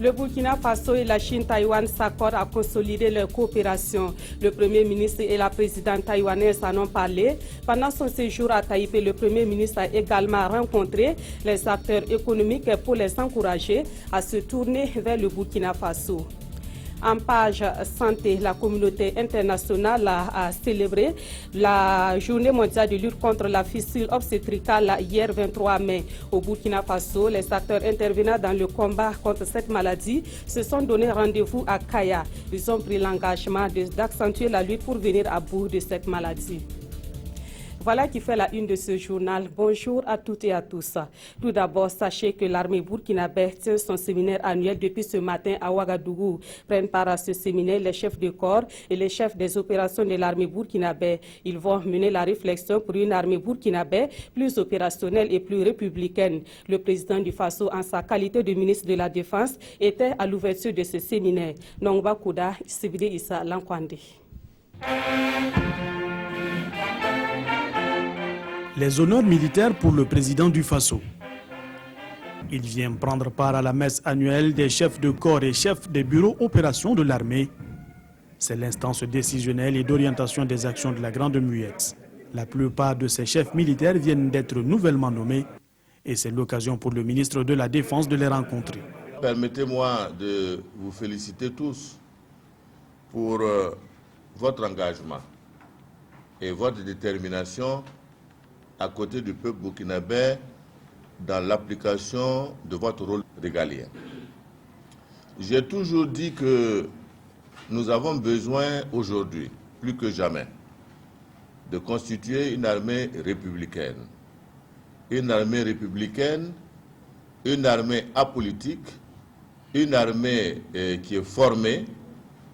Le Burkina Faso et la Chine-Taïwan s'accordent à consolider leur coopération. Le Premier ministre et la présidente taïwanaise en ont parlé. Pendant son séjour à Taipei, le Premier ministre a également rencontré les acteurs économiques pour les encourager à se tourner vers le Burkina Faso. En page santé, la communauté internationale a célébré la journée mondiale de lutte contre la fistule obstétricale hier 23 mai. Au Burkina Faso, les acteurs intervenant dans le combat contre cette maladie se sont donné rendez-vous à Kaya. Ils ont pris l'engagement d'accentuer la lutte pour venir à bout de cette maladie. Voilà qui fait la une de ce journal. Bonjour à toutes et à tous. Tout d'abord, sachez que l'armée burkinabé tient son séminaire annuel depuis ce matin à Ouagadougou. Prennent part à ce séminaire les chefs de corps et les chefs des opérations de l'armée burkinabé. Ils vont mener la réflexion pour une armée burkinabé plus opérationnelle et plus républicaine. Le président du Faso, en sa qualité de ministre de la Défense, était à l'ouverture de ce séminaire. Nongba Kouda, Sibide Issa Lankwande. Les honneurs militaires pour le président du Faso. Il vient prendre part à la messe annuelle des chefs de corps et chefs des bureaux opérations de l'armée. C'est l'instance décisionnelle et d'orientation des actions de la Grande Muette. La plupart de ces chefs militaires viennent d'être nouvellement nommés et c'est l'occasion pour le ministre de la Défense de les rencontrer. Permettez-moi de vous féliciter tous pour votre engagement et votre détermination à côté du peuple burkinabé dans l'application de votre rôle régalien. J'ai toujours dit que nous avons besoin aujourd'hui, plus que jamais, de constituer une armée républicaine. Une armée républicaine, une armée apolitique, une armée qui est formée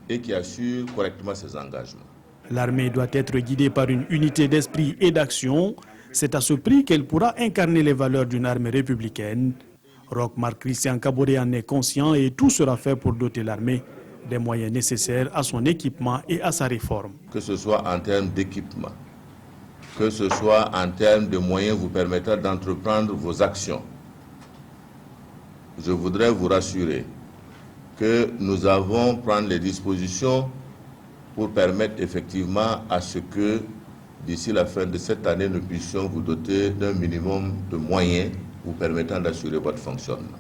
et qui assure correctement ses engagements. L'armée doit être guidée par une unité d'esprit et d'action. C'est à ce prix qu'elle pourra incarner les valeurs d'une armée républicaine. Roch-Marc Christian Kaboré en est conscient et tout sera fait pour doter l'armée des moyens nécessaires à son équipement et à sa réforme. Que ce soit en termes d'équipement, que ce soit en termes de moyens vous permettant d'entreprendre vos actions. Je voudrais vous rassurer que nous allons prendre les dispositions pour permettre effectivement à ce que d'ici la fin de cette année, nous puissions vous doter d'un minimum de moyens vous permettant d'assurer votre fonctionnement.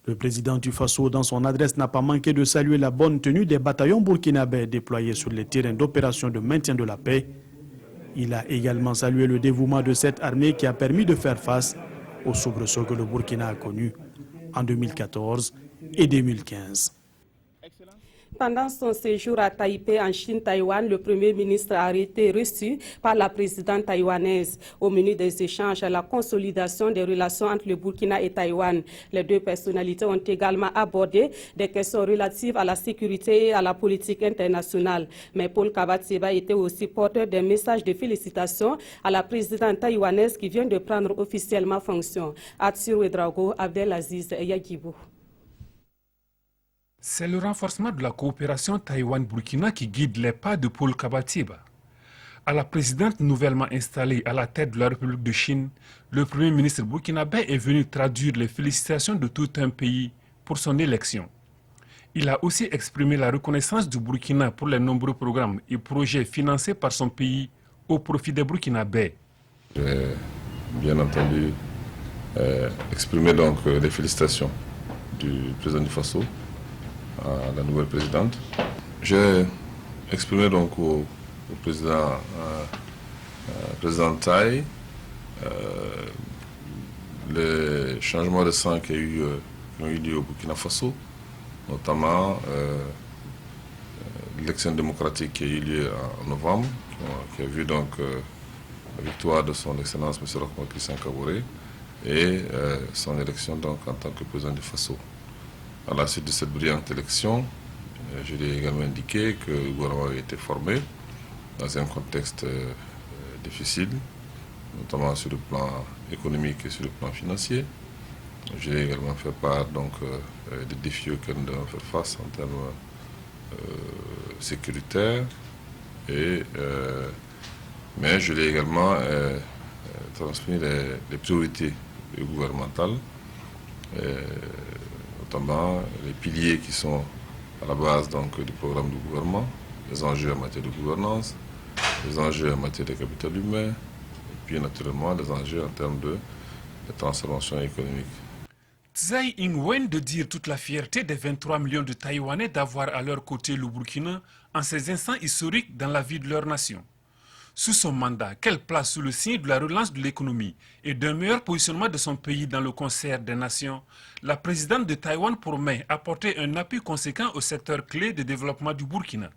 Le président du Faso, dans son adresse, n'a pas manqué de saluer la bonne tenue des bataillons burkinabés déployés sur les terrains d'opération de maintien de la paix. Il a également salué le dévouement de cette armée qui a permis de faire face aux soubresauts que le Burkina a connus en 2014 et 2015. Pendant son séjour à Taipei, en Chine-Taïwan, le Premier ministre a été reçu par la présidente taïwanaise. Au menu des échanges, la consolidation des relations entre le Burkina et Taïwan. Les deux personnalités ont également abordé des questions relatives à la sécurité et à la politique internationale. Mais Paul Kabatseba était aussi porteur d'un message de félicitations à la présidente taïwanaise qui vient de prendre officiellement fonction. Atsir Ouedraogo, Abdelaziz Yagibou. C'est le renforcement de la coopération Taïwan-Burkina qui guide les pas de Paul Kabatseba. À la présidente nouvellement installée à la tête de la République de Chine, le Premier ministre burkinabé est venu traduire les félicitations de tout un pays pour son élection. Il a aussi exprimé la reconnaissance du Burkina pour les nombreux programmes et projets financés par son pays au profit des Burkinabés. J'ai bien entendu exprimer donc les félicitations du président du Faso à la nouvelle présidente. J'ai exprimé donc au président Thaï les changements récents qui ont eu lieu au Burkina Faso, notamment l'élection démocratique qui a eu lieu en novembre, qui a vu donc la victoire de son Excellence M. Roch-Marc Christian Kaboré et son élection donc en tant que président du Faso. À la suite de cette brillante élection, je lui ai également indiqué que le gouvernement a été formé dans un contexte difficile, notamment sur le plan économique et sur le plan financier. Je lui ai également fait part donc, des défis auxquels nous devons faire face en termes sécuritaires. Mais je lui ai également transmis les priorités gouvernementales notamment les piliers qui sont à la base donc, du programme du gouvernement, les enjeux en matière de gouvernance, les enjeux en matière de capital humain, et puis naturellement les enjeux en termes de transformation économique. Tsai Ing-wen de dire toute la fierté des 23 millions de Taïwanais d'avoir à leur côté le Burkina en ces instants historiques dans la vie de leur nation. Sous son mandat, quelle place sous le signe de la relance de l'économie et d'un meilleur positionnement de son pays dans le concert des nations, la présidente de Taïwan promet apporter un appui conséquent au secteur clé de développement du Burkina.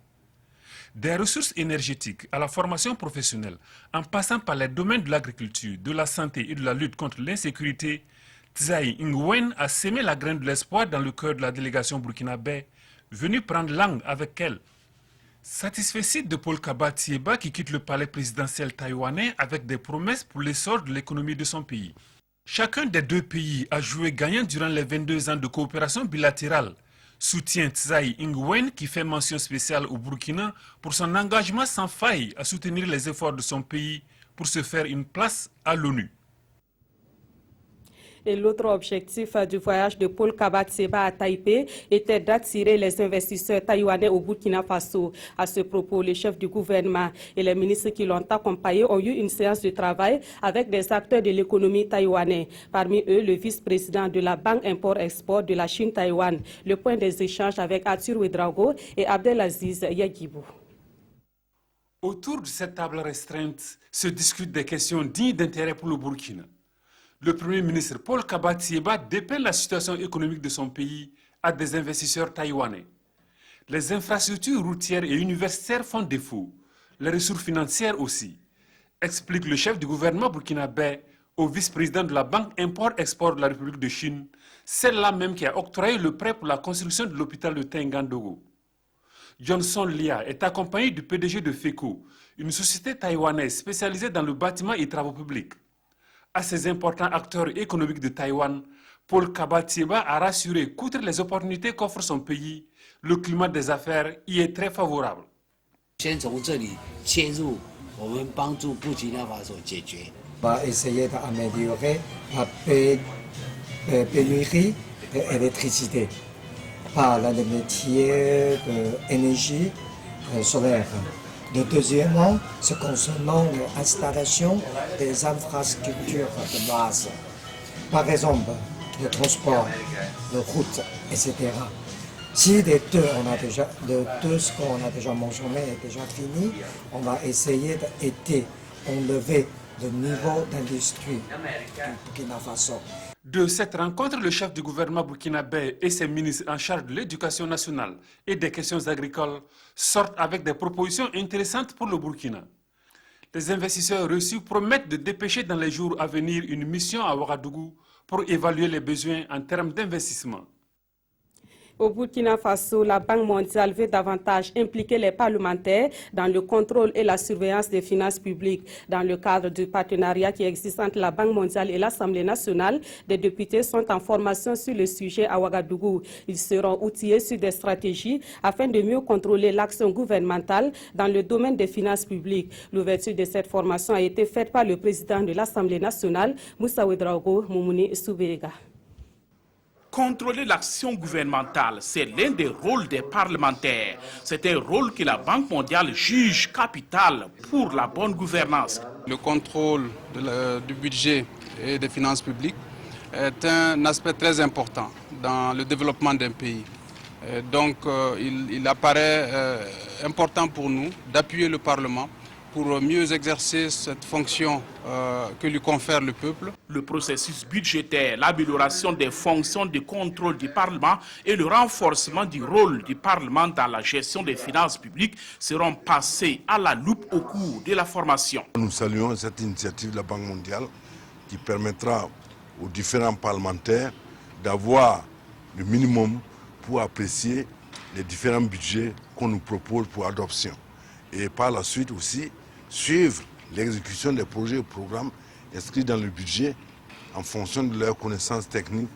Des ressources énergétiques à la formation professionnelle, en passant par les domaines de l'agriculture, de la santé et de la lutte contre l'insécurité, Tsai Ing-wen a sémé la graine de l'espoir dans le cœur de la délégation burkinabé, venue prendre langue avec elle. Satisfait de Paul Kaba-Thiéba qui quitte le palais présidentiel taïwanais avec des promesses pour l'essor de l'économie de son pays. Chacun des deux pays a joué gagnant durant les 22 ans de coopération bilatérale. Soutient Tsai Ing-wen qui fait mention spéciale au Burkina pour son engagement sans faille à soutenir les efforts de son pays pour se faire une place à l'ONU. Et l'autre objectif du voyage de Paul Kaba-Thiéba à Taipei était d'attirer les investisseurs taïwanais au Burkina Faso. À ce propos, le chef du gouvernement et les ministres qui l'ont accompagné ont eu une séance de travail avec des acteurs de l'économie taïwanais. Parmi eux, le vice-président de la Banque Import-Export de la Chine-Taïwan. Le point des échanges avec Arthur Ouedraogo et Abdelaziz Yagibou. Autour de cette table restreinte se discutent des questions dignes d'intérêt pour le Burkina. Le Premier ministre Paul Kaba-Thiéba dépeint la situation économique de son pays à des investisseurs taïwanais. Les infrastructures routières et universitaires font défaut, les ressources financières aussi, explique le chef du gouvernement burkinabé au vice-président de la Banque Import-Export de la République de Chine, celle-là même qui a octroyé le prêt pour la construction de l'hôpital de Tengan-Dogo. Johnson Lia est accompagné du PDG de FECO, une société taïwanaise spécialisée dans le bâtiment et travaux publics. À ces importants acteurs économiques de Taïwan, Paul Kaba-Thiéba a rassuré qu'outre les opportunités qu'offre son pays, le climat des affaires y est très favorable. On va essayer d'améliorer la pénurie d'électricité par le métier de l'énergie solaire. Deuxièmement, c'est concernant l'installation des infrastructures de base. Par exemple, le transport, les routes, etc. Si les deux ce qu'on a déjà mentionné est déjà fini, on va essayer d'aider, enlever le niveau d'industrie du Burkina Faso. De cette rencontre, le chef du gouvernement burkinabé et ses ministres en charge de l'éducation nationale et des questions agricoles sortent avec des propositions intéressantes pour le Burkina. Les investisseurs reçus promettent de dépêcher dans les jours à venir une mission à Ouagadougou pour évaluer les besoins en termes d'investissement. Au Burkina Faso, la Banque mondiale veut davantage impliquer les parlementaires dans le contrôle et la surveillance des finances publiques. Dans le cadre du partenariat qui existe entre la Banque mondiale et l'Assemblée nationale, des députés sont en formation sur le sujet à Ouagadougou. Ils seront outillés sur des stratégies afin de mieux contrôler l'action gouvernementale dans le domaine des finances publiques. L'ouverture de cette formation a été faite par le président de l'Assemblée nationale, Moussa Ouedraogo Moumouni Soubérega. Contrôler l'action gouvernementale, c'est l'un des rôles des parlementaires. C'est un rôle que la Banque mondiale juge capital pour la bonne gouvernance. Le contrôle du budget et des finances publiques est un aspect très important dans le développement d'un pays. Donc il apparaît important pour nous d'appuyer le Parlement pour mieux exercer cette fonction que lui confère le peuple. Le processus budgétaire, l'amélioration des fonctions de contrôle du Parlement et le renforcement du rôle du Parlement dans la gestion des finances publiques seront passés à la loupe au cours de la formation. Nous saluons cette initiative de la Banque mondiale qui permettra aux différents parlementaires d'avoir le minimum pour apprécier les différents budgets qu'on nous propose pour adoption. Et par la suite aussi, suivre l'exécution des projets et programmes inscrits dans le budget en fonction de leurs connaissances techniques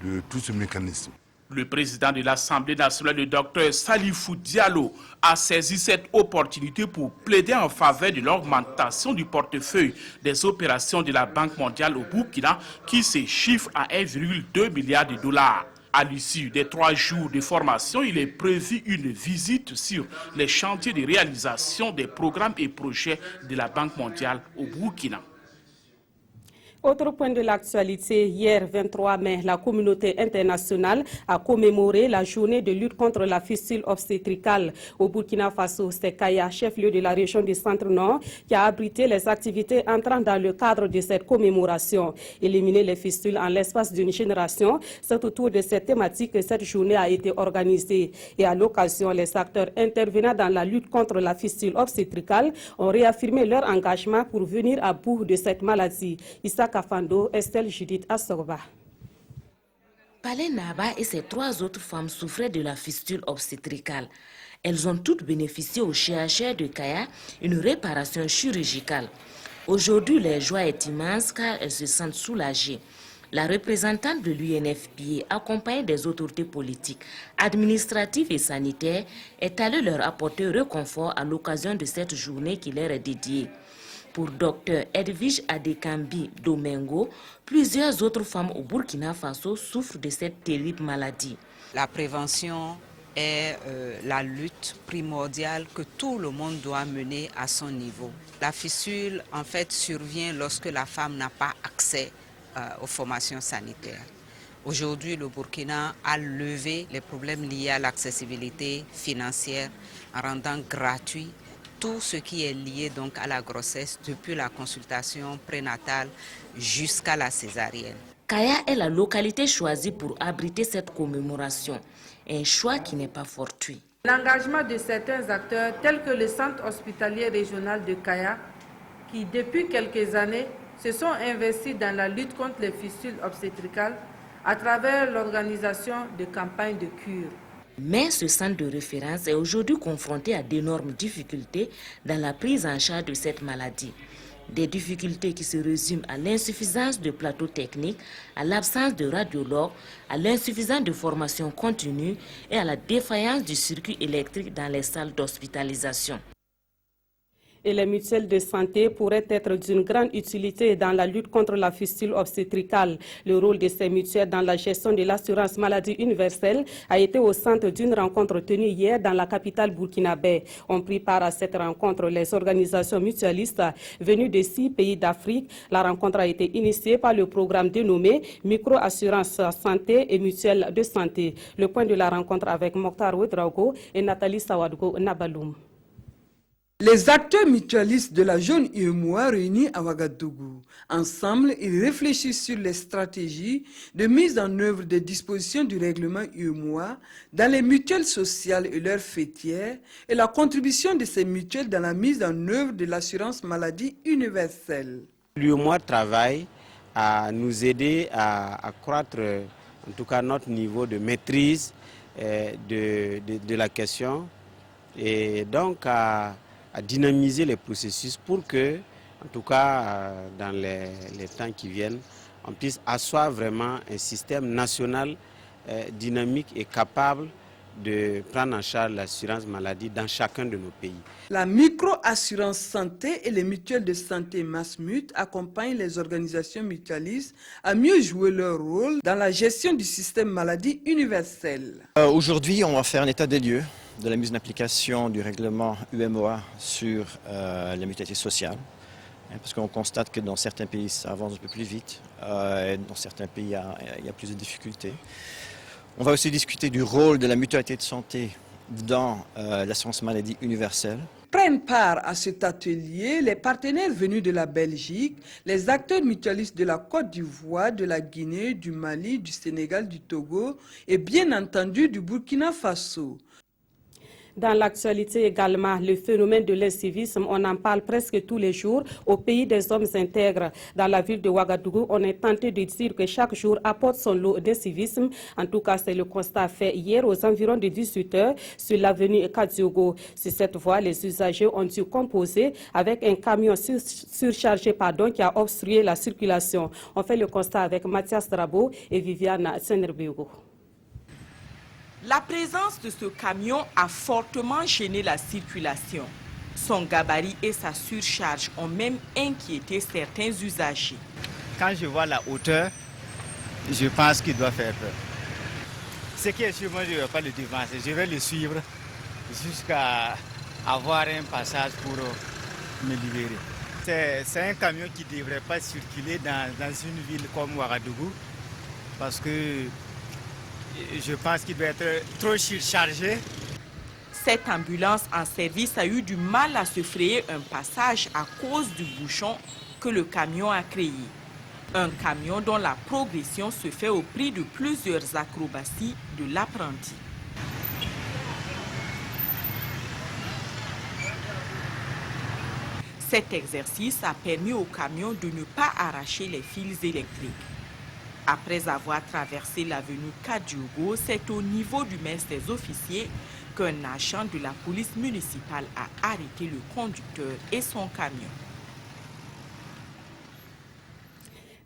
de tout ce mécanisme. Le président de l'Assemblée nationale, le Dr Salifou Diallo, a saisi cette opportunité pour plaider en faveur de l'augmentation du portefeuille des opérations de la Banque mondiale au Burkina qui se chiffre à 1,2 milliard de dollars. À l'issue des 3 jours de formation, il est prévu une visite sur les chantiers de réalisation des programmes et projets de la Banque mondiale au Burkina. Autre point de l'actualité, hier 23 mai, la communauté internationale a commémoré la journée de lutte contre la fistule obstétricale. Au Burkina Faso, c'est Kaya, chef-lieu de la région du Centre-Nord, qui a abrité les activités entrant dans le cadre de cette commémoration. Éliminer les fistules en l'espace d'une génération, c'est autour de cette thématique que cette journée a été organisée. Et à l'occasion, les acteurs intervenant dans la lutte contre la fistule obstétricale ont réaffirmé leur engagement pour venir à bout de cette maladie. Kafando, Estelle Judith Assorba. Palais Naba et ses 3 autres femmes souffraient de la fistule obstétricale. Elles ont toutes bénéficié au CHR de Kaya une réparation chirurgicale. Aujourd'hui, leur joie est immense car elles se sentent soulagées. La représentante de l'UNFPA, accompagnée des autorités politiques, administratives et sanitaires, est allée leur apporter réconfort à l'occasion de cette journée qui leur est dédiée. Pour Dr Edwige Adekambi Domingo, plusieurs autres femmes au Burkina Faso souffrent de cette terrible maladie. La prévention est la lutte primordiale que tout le monde doit mener à son niveau. La fistule, en fait, survient lorsque la femme n'a pas accès aux formations sanitaires. Aujourd'hui, le Burkina a levé les problèmes liés à l'accessibilité financière en rendant gratuit tout ce qui est lié donc à la grossesse, depuis la consultation prénatale jusqu'à la césarienne. Kaya est la localité choisie pour abriter cette commémoration, un choix qui n'est pas fortuit. L'engagement de certains acteurs tels que le Centre hospitalier régional de Kaya, qui depuis quelques années se sont investis dans la lutte contre les fistules obstétricales à travers l'organisation de campagnes de cure. Mais ce centre de référence est aujourd'hui confronté à d'énormes difficultés dans la prise en charge de cette maladie. Des difficultés qui se résument à l'insuffisance de plateaux techniques, à l'absence de radiologues, à l'insuffisance de formation continue et à la défaillance du circuit électrique dans les salles d'hospitalisation. Et les mutuelles de santé pourraient être d'une grande utilité dans la lutte contre la fistule obstétricale. Le rôle de ces mutuelles dans la gestion de l'assurance maladie universelle a été au centre d'une rencontre tenue hier dans la capitale burkinabé. On prit part à cette rencontre les organisations mutualistes venues de 6 pays d'Afrique. La rencontre a été initiée par le programme dénommé Micro-assurance santé et mutuelle de santé. Le point de la rencontre avec Mokhtar Ouedraogo et Nathalie Sawadgo Nabaloum. Les acteurs mutualistes de la zone UEMOA réunis à Ouagadougou. Ensemble, ils réfléchissent sur les stratégies de mise en œuvre des dispositions du règlement UEMOA dans les mutuelles sociales et leurs fêtières et la contribution de ces mutuelles dans la mise en œuvre de l'assurance maladie universelle. L'UEMOA travaille à nous aider à accroître en tout cas notre niveau de maîtrise de la question et donc à dynamiser les processus pour que, en tout cas dans les temps qui viennent, on puisse asseoir vraiment un système national dynamique et capable de prendre en charge l'assurance maladie dans chacun de nos pays. La micro-assurance santé et les mutuelles de santé Massmut accompagnent les organisations mutualistes à mieux jouer leur rôle dans la gestion du système maladie universel. Aujourd'hui, on va faire un état des lieux de la mise en application du règlement UEMOA sur la mutualité sociale. Parce qu'on constate que dans certains pays, ça avance un peu plus vite. Et dans certains pays, il y a plus de difficultés. On va aussi discuter du rôle de la mutualité de santé dans l'assurance maladie universelle. Prennent part à cet atelier les partenaires venus de la Belgique, les acteurs mutualistes de la Côte d'Ivoire, de la Guinée, du Mali, du Sénégal, du Togo et bien entendu du Burkina Faso. Dans l'actualité également, le phénomène de l'incivisme, on en parle presque tous les jours au pays des hommes intègres. Dans la ville de Ouagadougou, on est tenté de dire que chaque jour apporte son lot d'incivisme. En tout cas, c'est le constat fait hier aux environs de 18h sur l'avenue Kadiogo. Sur cette voie, les usagers ont dû composer avec un camion surchargé qui a obstrué la circulation. On fait le constat avec Mathias Drabo et Viviane Senerbego. La présence de ce camion a fortement gêné la circulation. Son gabarit et sa surcharge ont même inquiété certains usagers. Quand je vois la hauteur, je pense qu'il doit faire peur. Ce qui est sûr, moi, je ne vais pas le devancer. Je vais le suivre jusqu'à avoir un passage pour me libérer. C'est un camion qui ne devrait pas circuler dans une ville comme Ouagadougou parce que je pense qu'il doit être trop surchargé. Cette ambulance en service a eu du mal à se frayer un passage à cause du bouchon que le camion a créé. Un camion dont la progression se fait au prix de plusieurs acrobaties de l'apprenti. Cet exercice a permis au camion de ne pas arracher les fils électriques. Après avoir traversé l'avenue Kadiogo, c'est au niveau du mess des officiers qu'un agent de la police municipale a arrêté le conducteur et son camion.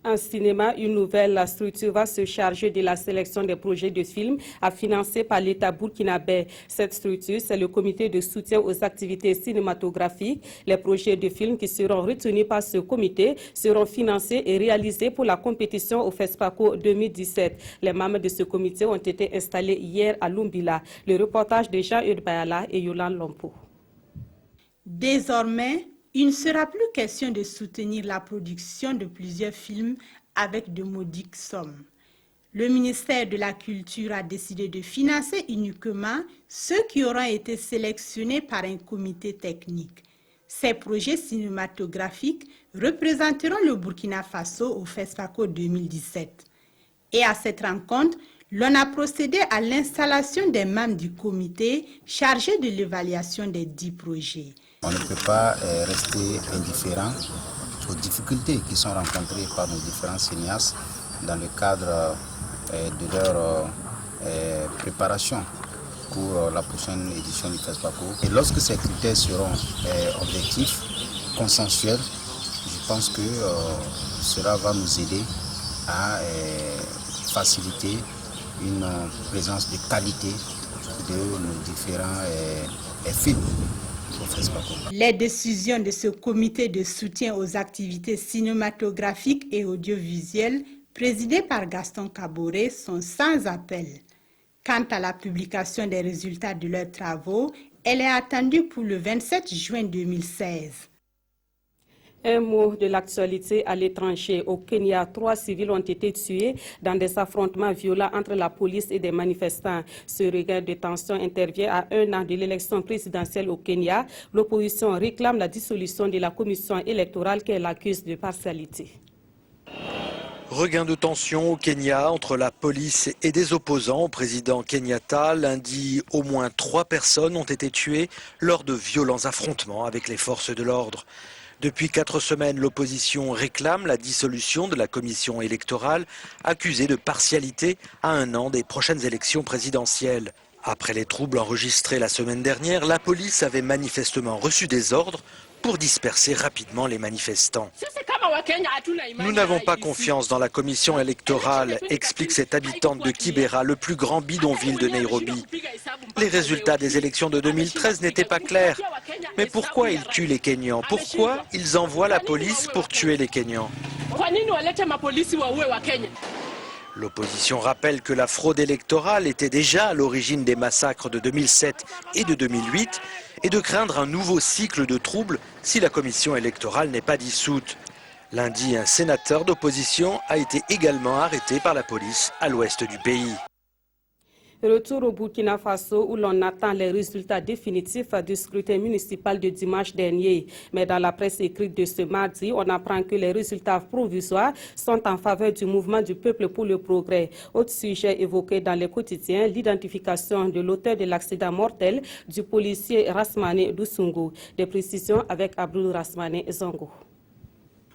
En cinéma, une nouvelle structure va se charger de la sélection des projets de films à financer par l'État burkinabé. Cette structure, c'est le comité de soutien aux activités cinématographiques. Les projets de films qui seront retenus par ce comité seront financés et réalisés pour la compétition au FESPACO 2017. Les membres de ce comité ont été installés hier à Lumbila. Le reportage de Jean-Eudes Bayala et Yolande Lompo. Désormais, il ne sera plus question de soutenir la production de plusieurs films avec de modiques sommes. Le ministère de la Culture a décidé de financer uniquement ceux qui auront été sélectionnés par un comité technique. Ces projets cinématographiques représenteront le Burkina Faso au FESPACO 2017. Et à cette rencontre, l'on a procédé à l'installation des membres du comité chargé de l'évaluation des 10 projets. On ne peut pas rester indifférent aux difficultés qui sont rencontrées par nos différents cinéastes dans le cadre de leur préparation pour la prochaine édition du FESPACO. Et lorsque ces critères seront objectifs, consensuels, je pense que cela va nous aider à faciliter une présence de qualité de nos différents films. Les décisions de ce comité de soutien aux activités cinématographiques et audiovisuelles, présidé par Gaston Kaboré, sont sans appel. Quant à la publication des résultats de leurs travaux, elle est attendue pour le 27 juin 2016. Un mot de l'actualité à l'étranger. Au Kenya, 3 civils ont été tués dans des affrontements violents entre la police et des manifestants. Ce regain de tension intervient à 1 an de l'élection présidentielle au Kenya. L'opposition réclame la dissolution de la commission électorale qu'elle accuse de partialité. Regain de tension au Kenya entre la police et des opposants au président Kenyatta. Lundi, au moins 3 personnes ont été tuées lors de violents affrontements avec les forces de l'ordre. Depuis 4 semaines, l'opposition réclame la dissolution de la commission électorale, accusée de partialité à 1 an des prochaines élections présidentielles. Après les troubles enregistrés la semaine dernière, la police avait manifestement reçu des ordres pour disperser rapidement les manifestants. Nous n'avons pas confiance dans la commission électorale, explique cette habitante de Kibera, le plus grand bidonville de Nairobi. Les résultats des élections de 2013 n'étaient pas clairs. Mais pourquoi ils tuent les Kenyans? Pourquoi ils envoient la police pour tuer les Kenyans? L'opposition rappelle que la fraude électorale était déjà à l'origine des massacres de 2007 et de 2008 et de craindre un nouveau cycle de troubles si la commission électorale n'est pas dissoute. Lundi, un sénateur d'opposition a été également arrêté par la police à l'ouest du pays. Retour au Burkina Faso où l'on attend les résultats définitifs du scrutin municipal de dimanche dernier. Mais dans la presse écrite de ce mardi, on apprend que les résultats provisoires sont en faveur du mouvement du peuple pour le progrès. Autre sujet évoqué dans les quotidiens, l'identification de l'auteur de l'accident mortel du policier Rasmane Doussungou. Des précisions avec Abdul Rasmane Zongo.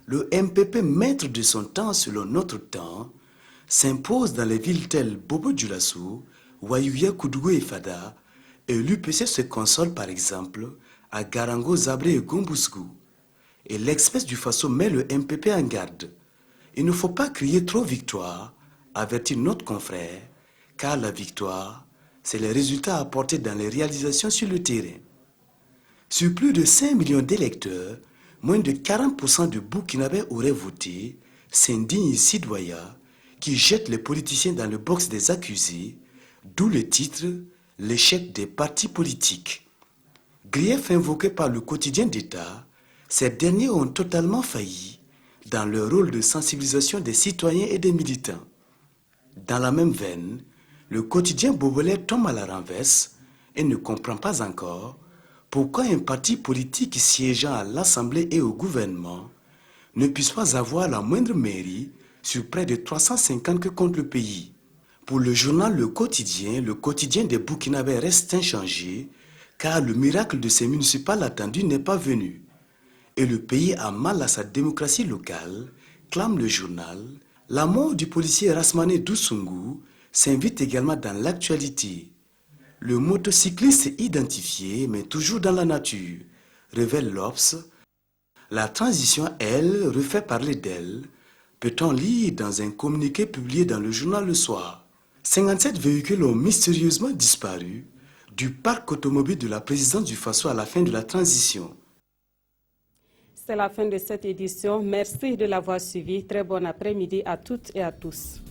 Le MPP, maître de son temps selon notre temps, s'impose dans les villes telles Bobo-Dioulasso, Wayuya, Koudougou et Fada, et l'UPC se console par exemple à Garango, Zabré et Gombousgou. Et l'Express du Faso met le MPP en garde. Il ne faut pas crier trop victoire, avertit notre confrère, car la victoire, c'est les résultats apportés dans les réalisations sur le terrain. Sur plus de 5 millions d'électeurs, moins de 40% de Burkinabés auraient voté, s'indigne Sidouaya, qui jette les politiciens dans le box des accusés, D'où le titre « L'échec des partis politiques ». Grief invoqué par le quotidien d'État, ces derniers ont totalement failli dans leur rôle de sensibilisation des citoyens et des militants. Dans la même veine, le quotidien bobolaire tombe à la renverse et ne comprend pas encore pourquoi un parti politique siégeant à l'Assemblée et au gouvernement ne puisse pas avoir la moindre mairie sur près de 350 que compte le pays. Pour le journal Le quotidien des Burkinabés reste inchangé car le miracle de ces municipales attendues n'est pas venu. Et le pays a mal à sa démocratie locale, clame le journal. La mort du policier Rasmané Doussungou s'invite également dans l'actualité. Le motocycliste est identifié, mais toujours dans la nature, révèle l'Obs. La transition, elle, refait parler d'elle, peut-on lire dans un communiqué publié dans le journal Le Soir. 57 véhicules ont mystérieusement disparu du parc automobile de la présidence du Faso à la fin de la transition. C'est la fin de cette édition. Merci de l'avoir suivi. Très bon après-midi à toutes et à tous.